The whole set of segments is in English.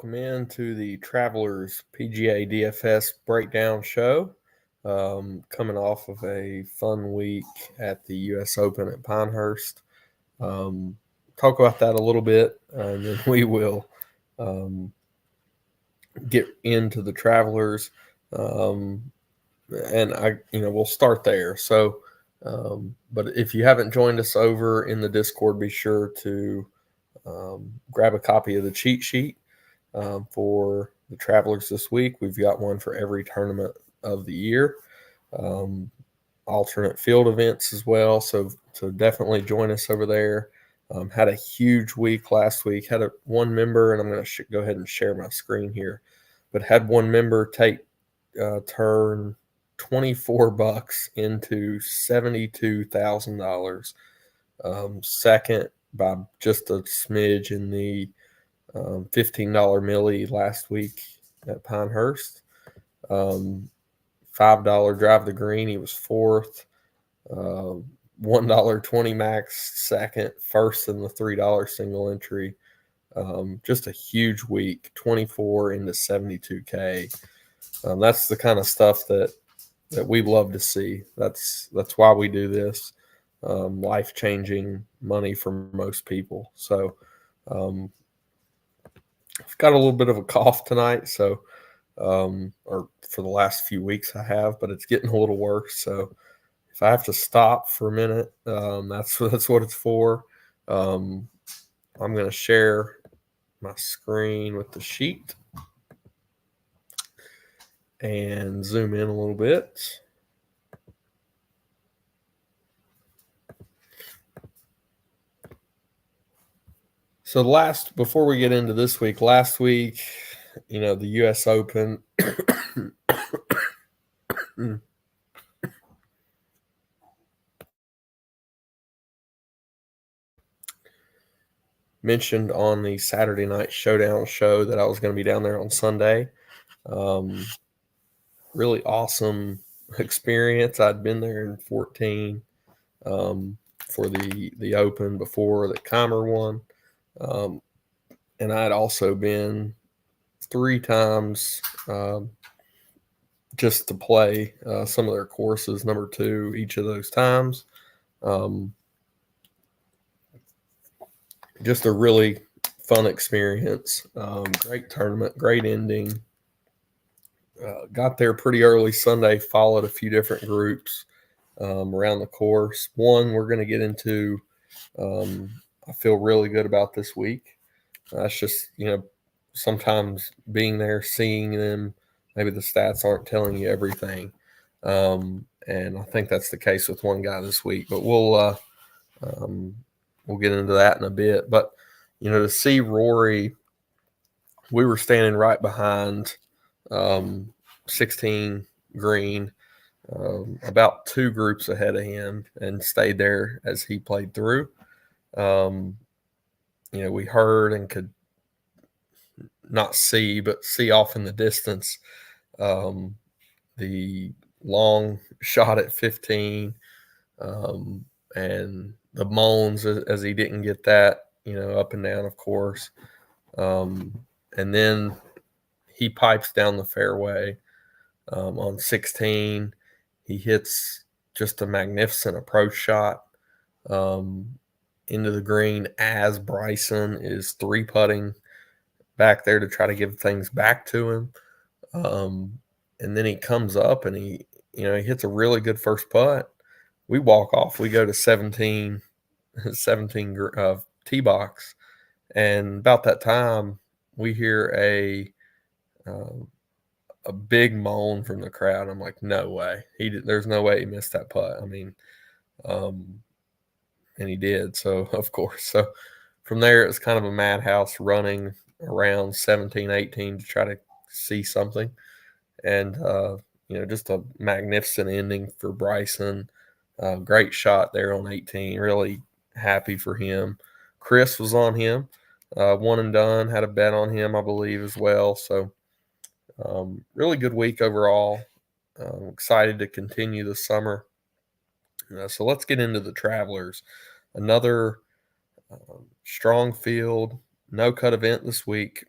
welcome into the Travelers PGA DFS breakdown show. Coming off of a fun week at the U.S. Open at Pinehurst. Talk about that a little bit, and then we will get into the Travelers. And we'll start there. So, but if you haven't joined us over in the Discord, be sure to grab a copy of the cheat sheet for the Travelers this week. We've got one for every tournament of the year, alternate field events as well. So definitely join us over there. Had a huge week last week. Had one member, and I'm going to go ahead and share my screen here, but had one member turn $24 into $72,000. Second by just a smidge in the $15 millie last week at Pinehurst. $5 drive the green, he was fourth. $1.20 max second, first in the $3 single entry. Just a huge week, 24 into 72K. That's the kind of stuff that we love to see. That's why we do this. Life-changing money for most people. So I've got a little bit of a cough tonight, so or for the last few weeks I have, but it's getting a little worse. So if I have to stop for a minute, that's what it's for. I'm going to share my screen with the sheet and zoom in a little bit. So before we get into this week, last week, the U.S. Open mentioned on the Saturday night showdown show that I was going to be down there on Sunday. Really awesome experience. I'd been there in 2014 for the Open before that Keimer won. And I'd also been 3 times just to play some of their courses, number 2 each of those times. Just a really fun experience. Great tournament, great ending. Got there pretty early Sunday, followed a few different groups around the course. One we're going to get into, I feel really good about this week. That's just, sometimes being there, seeing them, maybe the stats aren't telling you everything. And I think that's the case with one guy this week. But we'll get into that in a bit. But, to see Rory, we were standing right behind 16 green, about 2 groups ahead of him, and stayed there as he played through. We heard and could not see, but see off in the distance the long shot at 15 and the moans as he didn't get that, up and down, of course. And then he pipes down the fairway on 16. He hits just a magnificent approach shot into the green as Bryson is 3-putting back there to try to give things back to him. And then he comes up and he hits a really good first putt. We walk off. We go to 17 tee box. And about that time, we hear a big moan from the crowd. I'm like, no way. There's no way he missed that putt. I mean, and he did. So, of course. So, from there, it was kind of a madhouse running around 17, 18 to try to see something. And, just a magnificent ending for Bryson. Great shot there on 18. Really happy for him. Chris was on him. One and done. Had a bet on him, I believe, as well. So, really good week overall. Excited to continue the summer. So let's get into the Travelers. Another strong field, no cut event this week.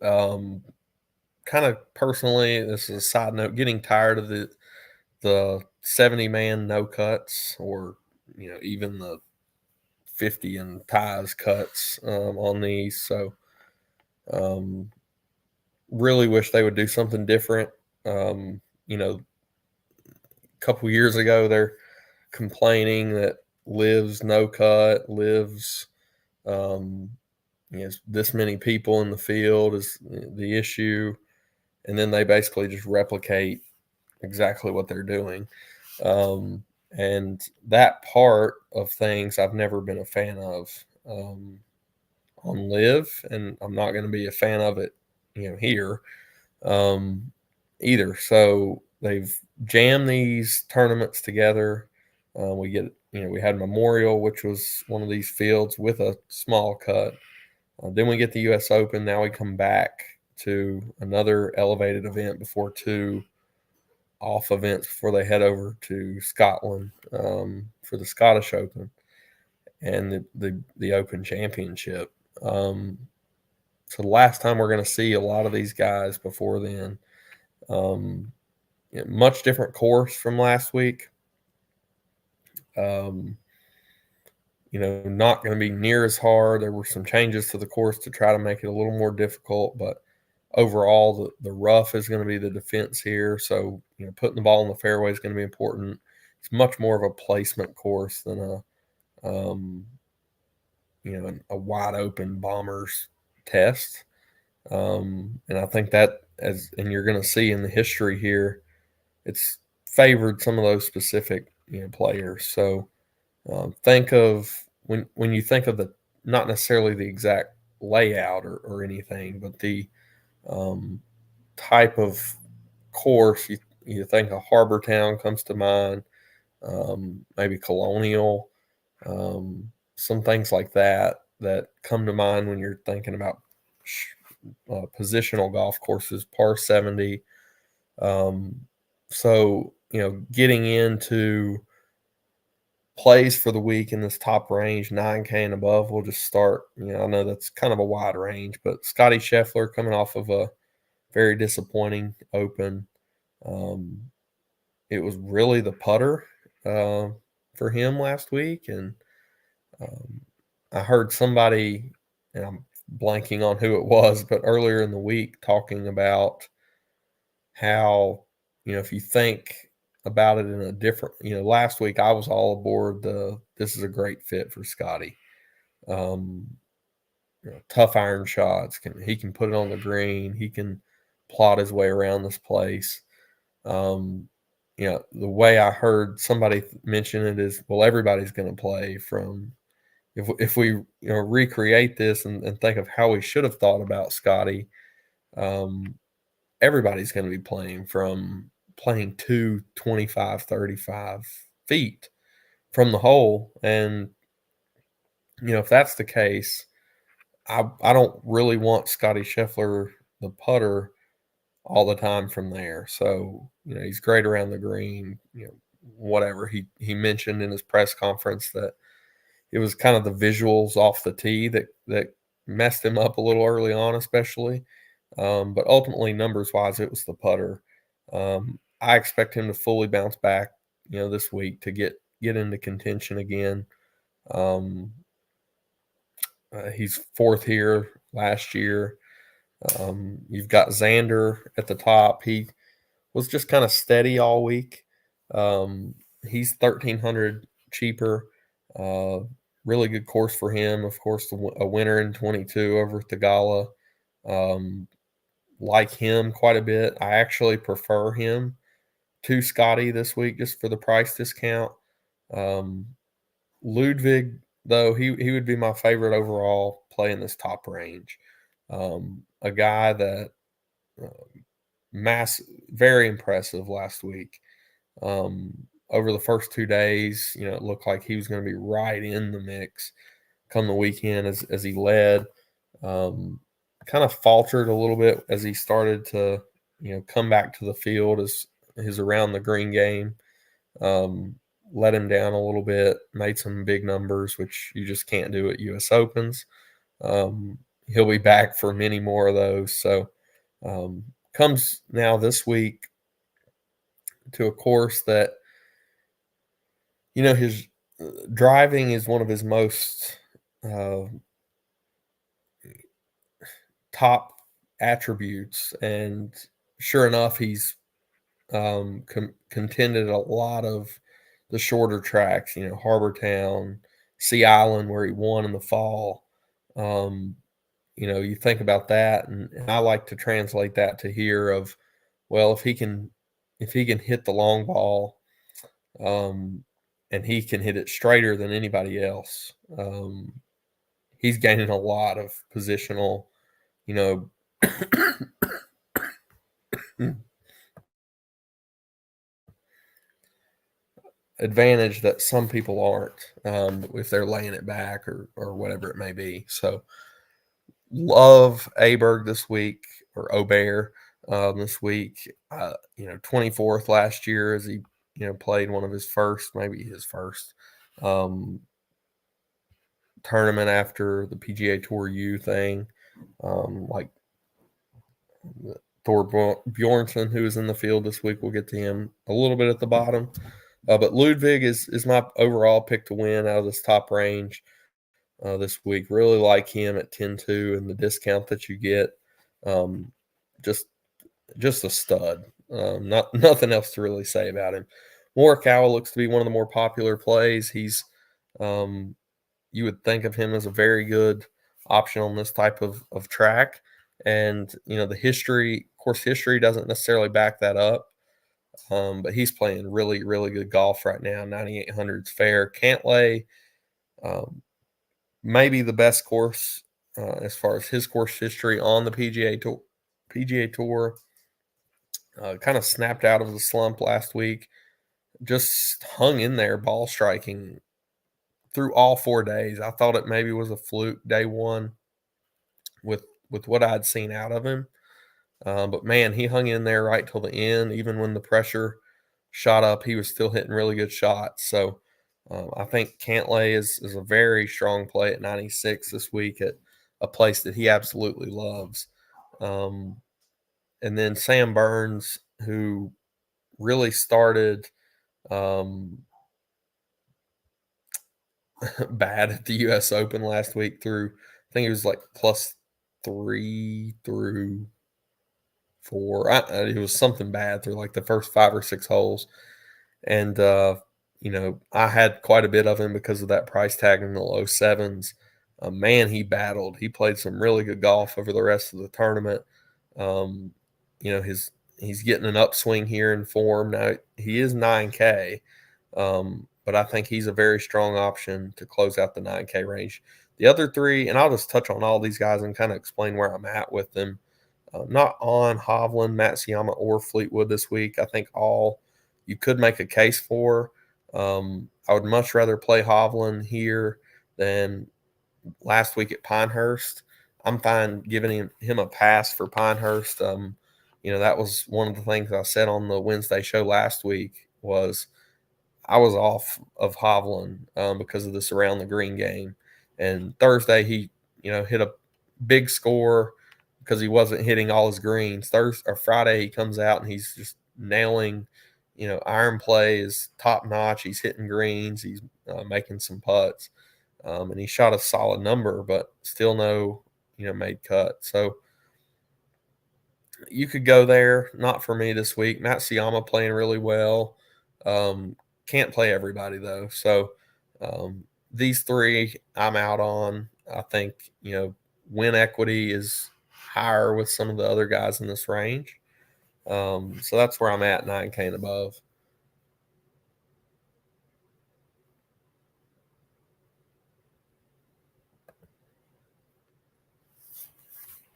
Kind of personally, this is a side note, getting tired of the 70-man no cuts, or even the 50 and ties cuts on these. So really wish they would do something different. A couple years ago, they're complaining that lives no cut, lives this many people in the field is the issue, and then they basically just replicate exactly what they're doing. And that part of things I've never been a fan of on live, and I'm not going to be a fan of it, here either. So they've jammed these tournaments together. We had Memorial, which was one of these fields with a small cut. Then we get the U.S. Open. Now we come back to another elevated event before two off events before they head over to Scotland for the Scottish Open and the Open Championship. So the last time we're going to see a lot of these guys before then. Much different course from last week. Not going to be near as hard. There were some changes to the course to try to make it a little more difficult, but overall, the rough is going to be the defense here. So, putting the ball in the fairway is going to be important. It's much more of a placement course than a wide open bombers test. And I think that, and you're going to see in the history here, it's favored some of those specific players. So think of when you think of not necessarily the exact layout or anything, but the type of course, you think of Harbor Town comes to mind, maybe Colonial, some things like that come to mind when you're thinking about positional golf courses, par 70. So, getting into plays for the week in this top range, 9K and above, we'll just start. I know that's kind of a wide range, but Scotty Scheffler coming off of a very disappointing Open. It was really the putter for him last week, and I heard somebody, and I'm blanking on who it was, but earlier in the week talking about how, if you think about it in a different, last week I was all aboard this is a great fit for Scotty. Tough iron shots. He can put it on the green. He can plot his way around this place. The way I heard somebody mention it is, well, everybody's going to play from, if we recreate this and think of how we should have thought about Scotty, everybody's going to be playing 25, 35 feet from the hole. And, if that's the case, I don't really want Scotty Scheffler, the putter, all the time from there. So, he's great around the green, whatever. He mentioned in his press conference that it was kind of the visuals off the tee that messed him up a little early on, especially. But ultimately, numbers-wise, it was the putter. I expect him to fully bounce back, this week to get into contention again. He's fourth here last year. You've got Xander at the top. He was just kind of steady all week. He's 1,300 cheaper. Really good course for him. Of course, a winner in 22 over at the Gala. Like him quite a bit. I actually prefer him to Scotty this week just for the price discount. Ludwig, though, he would be my favorite overall play in this top range. A guy that very impressive last week. Over the first 2 days, it looked like he was going to be right in the mix come the weekend as he led. Kind of faltered a little bit as he started to, come back to the field as his around the green game. Let him down a little bit, made some big numbers, which you just can't do at U.S. Opens. he'll be back for many more of those. So comes now this week to a course that, his driving is one of his most uh, top attributes, and sure enough, he's contended a lot of the shorter tracks. Harbor Town, Sea Island, where he won in the fall. You think about that, and I like to translate that to here of, well, if he can hit the long ball, um, and he can hit it straighter than anybody else, he's gaining a lot of positional, you know, advantage that some people aren't, if they're laying it back or whatever it may be. So love Aberg this week, or Obear this week. 24th last year as he played one of his first, maybe his first um, tournament after the PGA Tour U thing, like Thor Bjornsson, who is in the field this week. We'll get to him a little bit at the bottom. But Ludwig is my overall pick to win out of this top range this week. Really like him at 10-2, and the discount that you get. Um, just just a stud. Nothing else to really say about him. Morikawa looks to be one of the more popular plays. He's you would think of him as a very good option on this type of track. And the history, of course, history doesn't necessarily back that up. But he's playing really, really good golf right now. 9,800's fair. Cantlay, um, maybe the best course as far as his course history on the PGA Tour. Kind of snapped out of the slump last week. Just hung in there, ball striking through all 4 days. I thought it maybe was a fluke day one with what I'd seen out of him. But man, he hung in there right till the end. Even when the pressure shot up, he was still hitting really good shots. So I think Cantlay is a very strong play at 96 this week at a place that he absolutely loves. And then Sam Burns, who really started bad at the U.S. Open last week through, I think it was like +3 through 4. It was something bad through like the first 5 or 6 holes. And, I had quite a bit of him because of that price tag in the low sevens. Man, he battled. He played some really good golf over the rest of the tournament. Um, he's getting an upswing here in form. Now, he is 9K, but I think he's a very strong option to close out the 9K range. The other three, and I'll just touch on all these guys and kind of explain where I'm at with them. Not on Hovland, Matsuyama, or Fleetwood this week. I think all you could make a case for. I would much rather play Hovland here than last week at Pinehurst. I'm fine giving him a pass for Pinehurst. That was one of the things I said on the Wednesday show last week was I was off of Hovland because of this around the green game. And Thursday he, hit a big score because he wasn't hitting all his greens. Thursday or Friday he comes out and he's just nailing, iron play is top notch. He's hitting greens. He's making some putts, and he shot a solid number, but still no, made cut. So you could go there. Not for me this week. Matsuyama playing really well. Can't play everybody though. So these three I'm out on. I think win equity is higher with some of the other guys in this range. So that's where I'm at, 9K and above.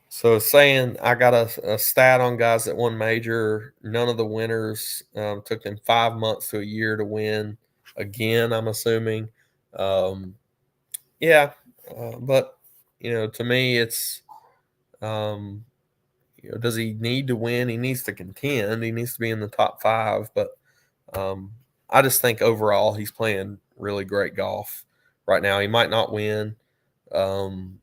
So saying I got a stat on guys that won major. None of the winners took them 5 months to a year to win again, I'm assuming. Yeah, but to me, it's does he need to win? He needs to contend. He needs to be in the top 5. But I just think overall he's playing really great golf right now. He might not win, um,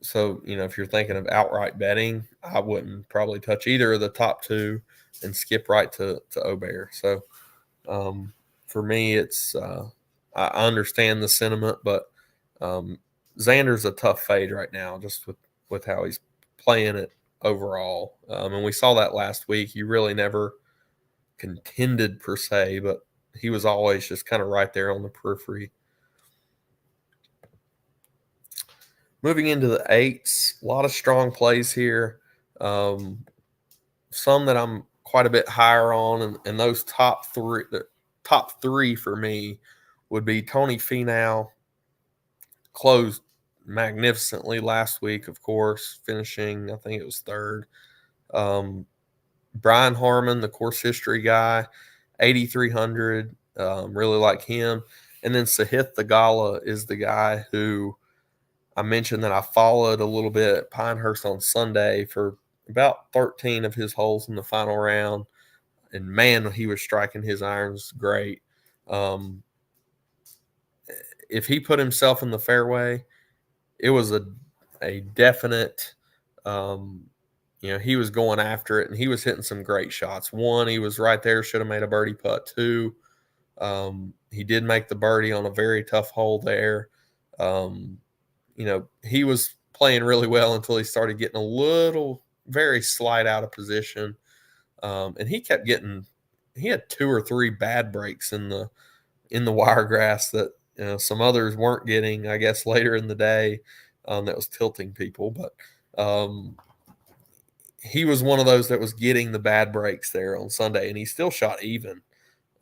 So, if you're thinking of outright betting, I wouldn't probably touch either of the top two and skip right to Obear. So, for me, it's I understand the sentiment, but Xander's a tough fade right now, just with how he's playing it overall. And we saw that last week. He really never contended per se, but he was always just kind of right there on the periphery. Moving into the eights, a lot of strong plays here. Some that I'm quite a bit higher on, and those the top three for me would be Tony Finau. Closed magnificently last week, of course, finishing, I think it was third. Brian Harman, the course history guy, 8,300. Really like him. And then Sahith Theegala is the guy who I mentioned that I followed a little bit at Pinehurst on Sunday for about 13 of his holes in the final round. And man, he was striking his irons great. If he put himself in the fairway, it was a definite, he was going after it, and he was hitting some great shots. One, he was right there, should have made a birdie putt. Two, he did make the birdie on a very tough hole there. He was playing really well until he started getting a little, very slight out of position. And he had 2 or 3 bad breaks in the Wiregrass that some others weren't getting, I guess, later in the day. That was tilting people, but he was one of those that was getting the bad breaks there on Sunday, and he still shot even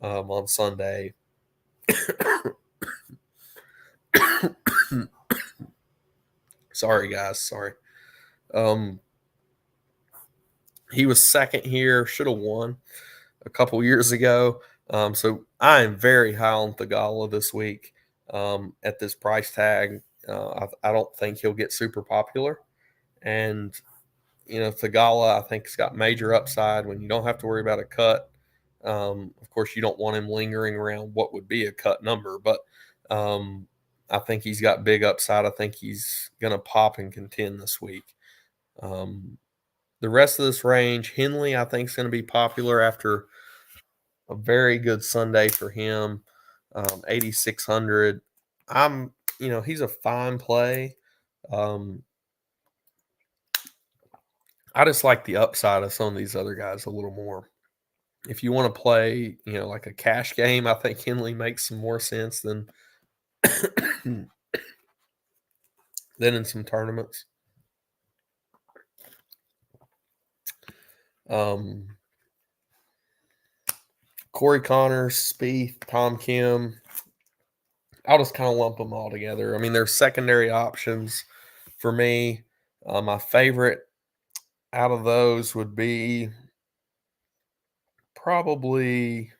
on Sunday. Sorry, guys. Sorry. He was second here. Should have won a couple years ago. So I am very high on Theegala this week at this price tag. I don't think he'll get super popular. And, Theegala, I think, has got major upside when you don't have to worry about a cut. Of course, you don't want him lingering around what would be a cut number, but I think he's got big upside. I think he's going to pop and contend this week. The rest of this range, Henley, I think, is going to be popular after a very good Sunday for him. 8,600. He's a fine play. I just like the upside of some of these other guys a little more. If you want to play, like a cash game, I think Henley makes some more sense than in some tournaments. Corey Connors, Spieth, Tom Kim. I'll just kind of lump them all together. I mean, they're secondary options for me. My favorite out of those would be probably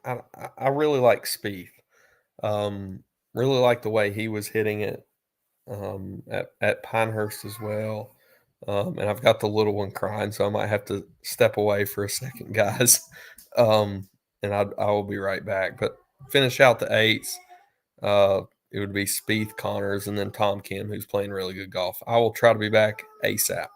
I really like Spieth. Really like the way he was hitting it at Pinehurst as well. And I've got the little one crying, so I might have to step away for a second, guys. And I will be right back. But finish out the eights. It would be Spieth, Connors, and then Tom Kim, who's playing really good golf. I will try to be back ASAP.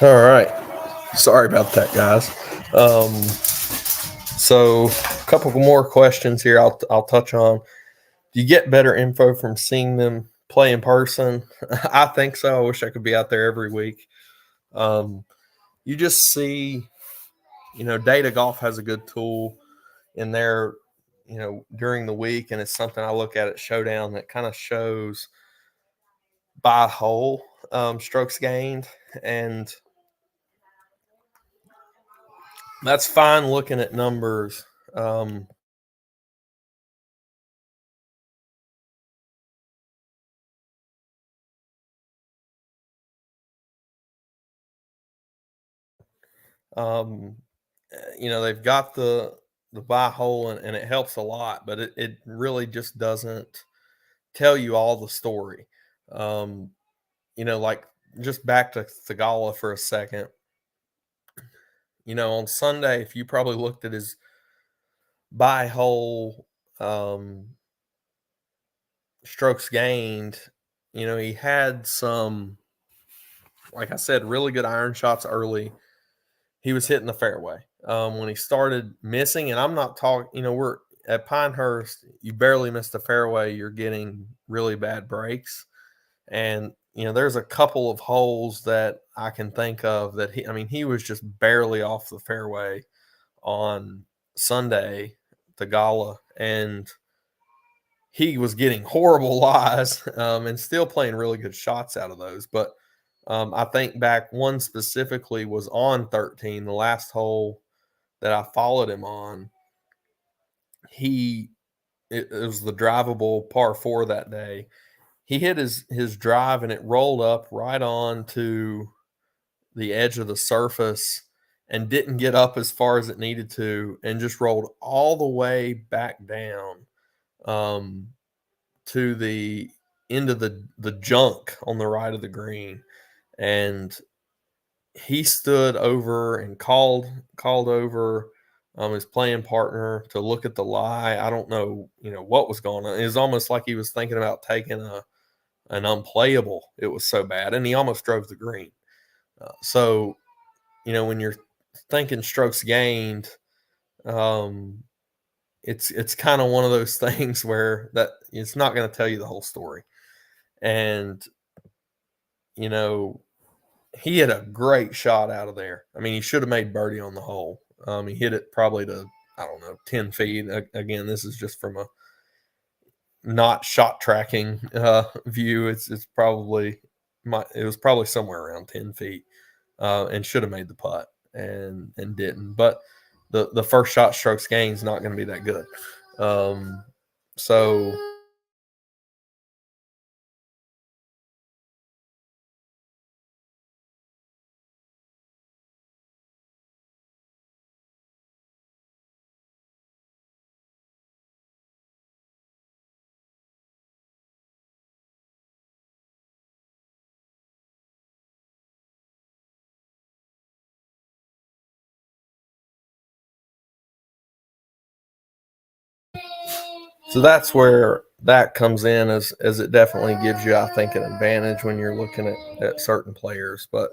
All right. Sorry about that, guys. So a couple more questions here I'll touch on. Do you get better info from seeing them play in person? I think so. I wish I could be out there every week. you just see, Data Golf has a good tool in there, during the week, and it's something I look at Showdown that kind of shows by hole strokes gained, and that's fine looking at numbers. Um, they've got the buy hole, and it helps a lot, but it really just doesn't tell you all the story. Um, like, just back to Thagala for a second. On Sunday, if you probably looked at his buy hole strokes gained, he had some, like I said, really good iron shots early. He was hitting the fairway. When he started missing, and I'm not talking, we're at Pinehurst, you barely miss the fairway, you're getting really bad breaks. And, there's a couple of holes that I can think of that he was just barely off the fairway on Sunday, the gala, and he was getting horrible lies and still playing really good shots out of those. But I think back, one specifically was on 13, the last hole that I followed him on. It was the drivable par 4 that day. He hit his drive, and it rolled up right on to the edge of the surface and didn't get up as far as it needed to, and just rolled all the way back down to the end of the junk on the right of the green. And he stood over and called over his playing partner to look at the lie. I don't know, what was going on. It was almost like he was thinking about taking an unplayable. It was so bad, and he almost drove the green. So, when you're thinking strokes gained, it's kind of one of those things where that it's not going to tell you the whole story. And he had a great shot out of there. He should have made birdie on the hole. He hit it probably to, I don't know, 10 feet. Again, this is just from a not shot tracking view. It was probably somewhere around 10 feet, and should have made the putt and didn't. But the first shot strokes gained is not going to be that good. So that's where that comes in, as it definitely gives you, I think, an advantage when you're looking at certain players. But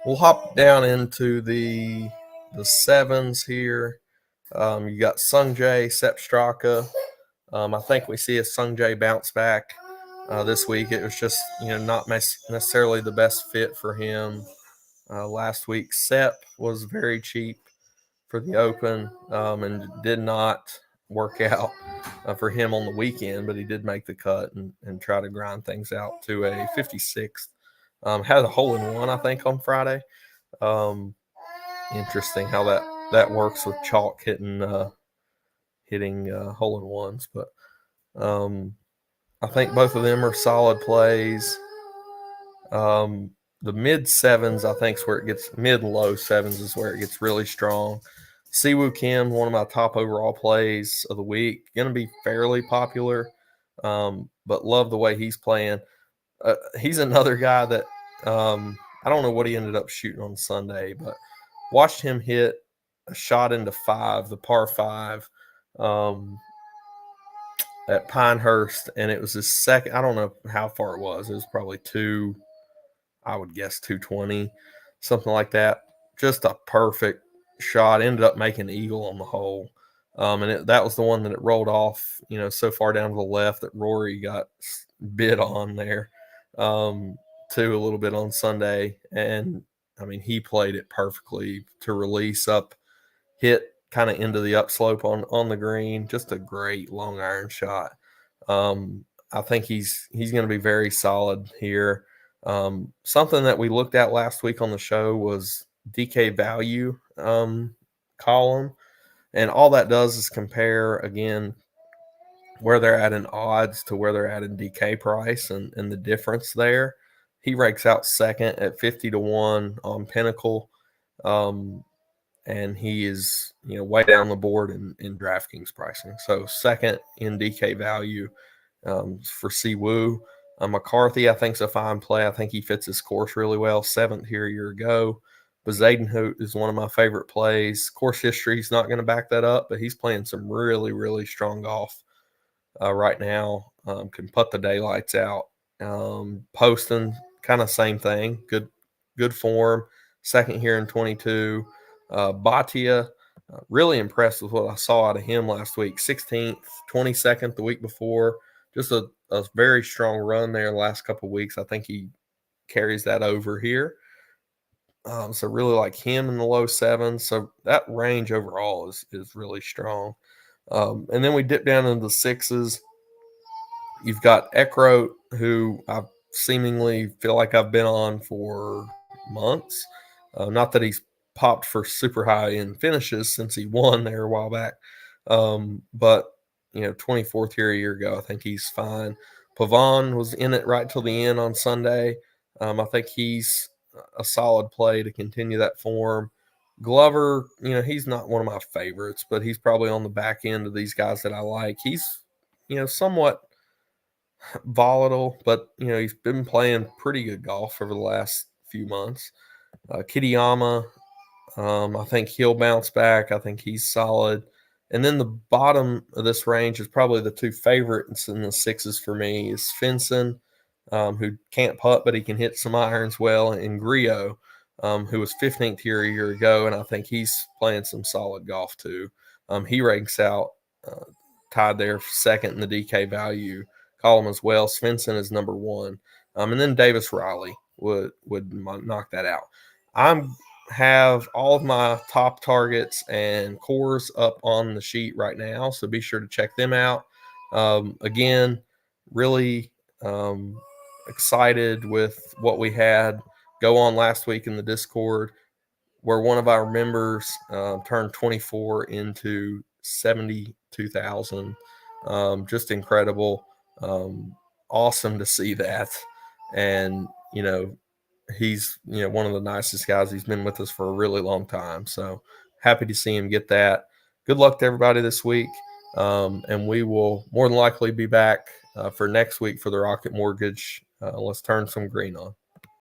we'll hop down into the sevens here. You got Sungjae, Sepp Straka. I think we see a Sungjae bounce back this week. It was just, not necessarily the best fit for him last week. Sepp was very cheap for the Open, and did not work out for him on the weekend, but he did make the cut and try to grind things out to a 56th. Had a hole in one, I think, on Friday. Interesting how that works with chalk hitting hole in ones, but I think both of them are solid plays. The mid sevens, I think, is where it gets mid low sevens is where it gets really strong. Siwoo Kim, one of my top overall plays of the week, going to be fairly popular, but love the way he's playing. He's another guy that I don't know what he ended up shooting on Sunday, but watched him hit a shot into 5, the par 5, at Pinehurst, and it was his second. I don't know how far it was. It was probably I would guess 220, something like that. Just a perfect shot. Ended up making eagle on the hole. And that was the one that it rolled off, so far down to the left that Rory got bid on there, too, a little bit on Sunday. And I mean, he played it perfectly to release up, hit kind of into the upslope on the green. Just a great long iron shot. I think he's going to be very solid here. Something that we looked at last week on the show was DK value column, and all that does is compare again where they're at in odds to where they're at in DK price, and the difference there. He ranks out second at 50-1 on Pinnacle. And he is, way down the board in DraftKings pricing. So second in DK value for Siwoo. McCarthy, I think, is a fine play. I think he fits his course really well. Seventh here a year ago. But Zadenhout is one of my favorite plays. Course history is not going to back that up, but he's playing some really, really strong golf right now. Can put the daylights out. Poston, kind of same thing. Good form. Second here in 22. Bhatia, really impressed with what I saw out of him last week. 16th, 22nd the week before. Just a very strong run there the last couple of weeks. I think he carries that over here. So really like him in the low sevens. So that range overall is really strong. And then we dip down into the sixes. You've got Eckroat, who I seemingly feel like I've been on for months. Not that he's popped for super high in finishes since he won there a while back. But 24th here a year ago, I think he's fine. Pavon was in it right till the end on Sunday. I think he's a solid play to continue that form. Glover, he's not one of my favorites, but he's probably on the back end of these guys that I like. He's, somewhat volatile, but, he's been playing pretty good golf over the last few months. Kitayama, I think he'll bounce back. I think he's solid. And then the bottom of this range is probably the two favorites in the sixes for me is Svensson, who can't putt, but he can hit some irons well, and Griot, who was 15th here a year ago, and I think he's playing some solid golf too. He ranks out tied there second in the DK value column as well. Svensson is number one. And then Davis Riley would knock that out. I'm have all of my top targets and cores up on the sheet right now, so be sure to check them out. Again, really excited with what we had go on last week in the Discord, where one of our members turned 24 into 72,000. Just incredible. Awesome to see that. And, he's, one of the nicest guys. He's been with us for a really long time. So happy to see him get that. Good luck to everybody this week. And we will more than likely be back for next week for the Rocket Mortgage. Let's turn some green on.